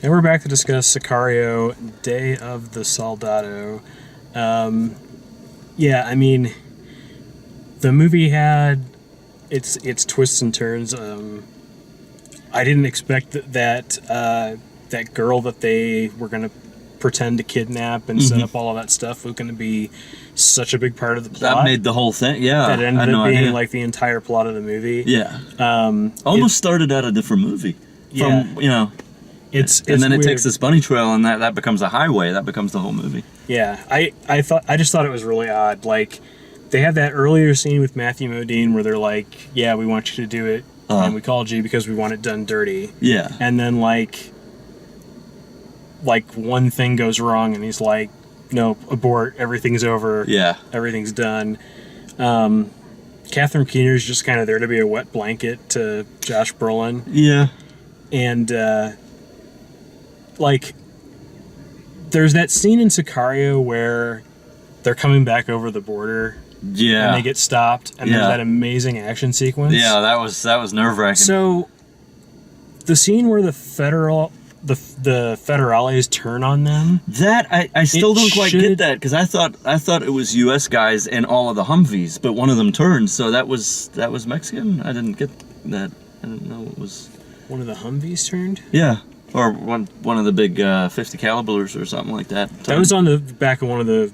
And we're back to discuss Sicario, Day of the Soldado. Yeah, I mean, the movie had its twists and turns. I didn't expect that girl that they were going to pretend to kidnap and set up all of that stuff was going to be such a big part of the plot. That made the whole thing, yeah. That ended up being like the entire plot of the movie. Yeah. Almost started out a different movie. From, you know... It's and then weird. it takes this bunny trail, and that becomes a highway. That becomes the whole movie. Yeah, I just thought it was really odd. Like, they had that earlier scene with Matthew Modine where they're like, "Yeah, we want you to do it, and we called you because we want it done dirty." Yeah. And then like one thing goes wrong, and he's like, "No, abort. Everything's over. Yeah. Everything's done." Catherine Keener's just kind of there to be a wet blanket to Josh Brolin. Yeah. And like, there's that scene in Sicario where they're coming back over the border. Yeah. And they get stopped, and there's that amazing action sequence. Yeah, that was nerve-wracking. So, the scene where the federales turn on them. That I still don't quite get that, because I thought it was U.S. guys in all of the Humvees, but one of them turned, so that was Mexican. I didn't get that. I didn't know it was one of the Humvees turned. Yeah. Or one of the big 50 calibers or something like that. That was on the back of one of the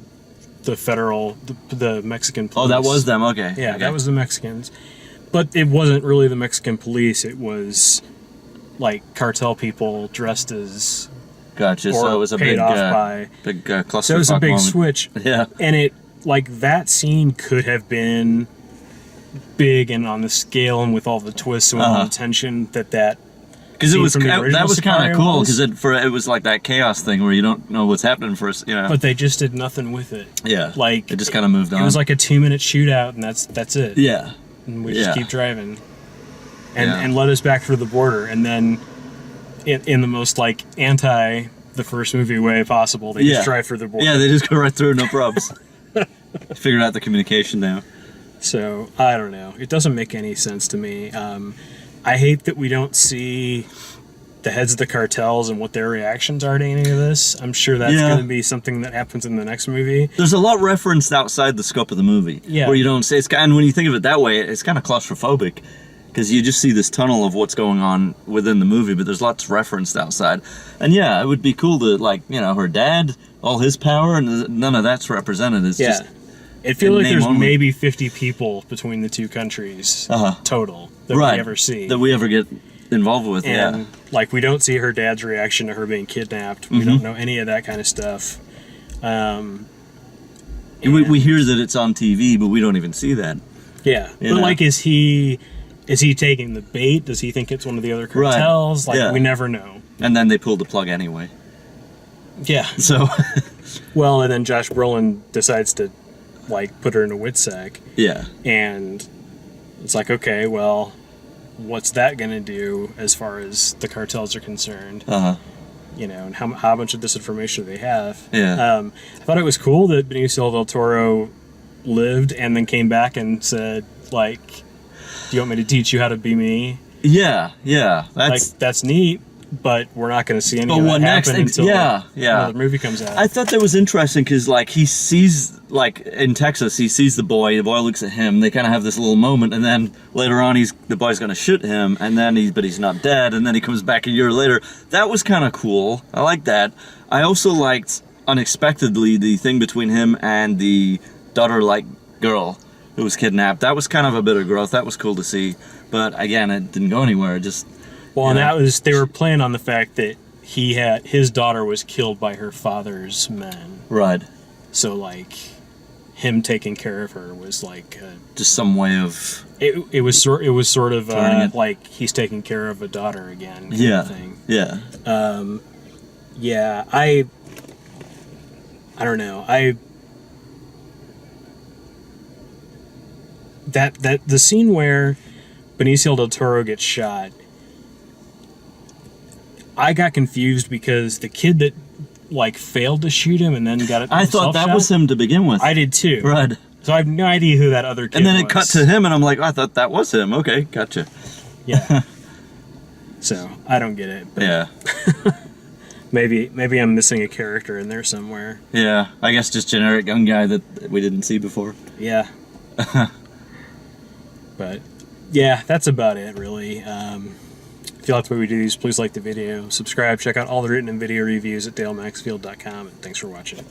federal, the Mexican police. Oh, that was them? Okay. Yeah, okay. that was the Mexicans. But it wasn't really the Mexican police. It was, like, cartel people dressed as... Gotcha. So it was a big clusterfuck. So it was a big moment. switch. Yeah. And it, like, that scene could have been big and on the scale and with all the twists and all the tension that because that was kind of cool because it was like that chaos thing where you don't know what's happening first, you know. But they just did nothing with it. Yeah, like it just kind of moved on. It was like a 2-minute shootout, and that's it. Yeah, and we just keep driving, and led us back through the border, and then in the most like anti the first movie way possible, they just drive through the border. Yeah, they just go right through, no problems. Figured out the communication now. So I don't know. It doesn't make any sense to me. I hate that we don't see the heads of the cartels and what their reactions are to any of this. I'm sure that's going to be something that happens in the next movie. There's a lot referenced outside the scope of the movie. Yeah. Where you don't say, and when you think of it that way, it's kind of claustrophobic. Because you just see this tunnel of what's going on within the movie, but there's lots referenced outside. And yeah, it would be cool to, like, you know, her dad, all his power, and none of that's represented. It's just... It feels like there's maybe 50 people between the two countries total that we ever see. That we ever get involved with, and, like, we don't see her dad's reaction to her being kidnapped. We don't know any of that kind of stuff. We hear that it's on TV, but we don't even see that. Yeah. But, like, is he taking the bait? Does he think it's one of the other cartels? Right. Like, we never know. And then they pulled the plug anyway. Yeah. So... well, and then Josh Brolin decides to, like, put her in a wit sack. Yeah. And it's like, okay, well, what's that going to do as far as the cartels are concerned? You know, and how much of this information do they have? Yeah. I thought it was cool that Benicio del Toro lived and then came back and said, like, do you want me to teach you how to be me? Yeah. That's neat. But we're not going to see any of that happen until another movie comes out. I thought that was interesting because, like, he sees, like, in Texas, he sees the boy looks at him, they kind of have this little moment, and then later on the boy's going to shoot him, and then but he's not dead, and then he comes back a year later. That was kind of cool. I liked that. I also liked, unexpectedly, the thing between him and the daughter-like girl who was kidnapped. That was kind of a bit of growth. That was cool to see. But, again, it didn't go anywhere. It just... Well, and that was, they were playing on the fact that his daughter was killed by her father's men. Right. So, like, him taking care of her was like just some way of it was sort of like he's taking care of a daughter again. Kind of thing. Yeah. Yeah. I don't know. That the scene where Benicio del Toro gets shot, I got confused because the kid that like failed to shoot him and then got it. I thought that was him to begin with. I did too. Right. So I have no idea who that other kid was. And then it cut to him, and I'm like, oh, I thought that was him. Okay, gotcha. Yeah. So I don't get it. But yeah. Maybe I'm missing a character in there somewhere. Yeah, I guess just generic gun guy that we didn't see before. Yeah. But yeah, that's about it, really. If you like the way we do these, please like the video, subscribe, check out all the written and video reviews at dalemaxfield.com, and thanks for watching.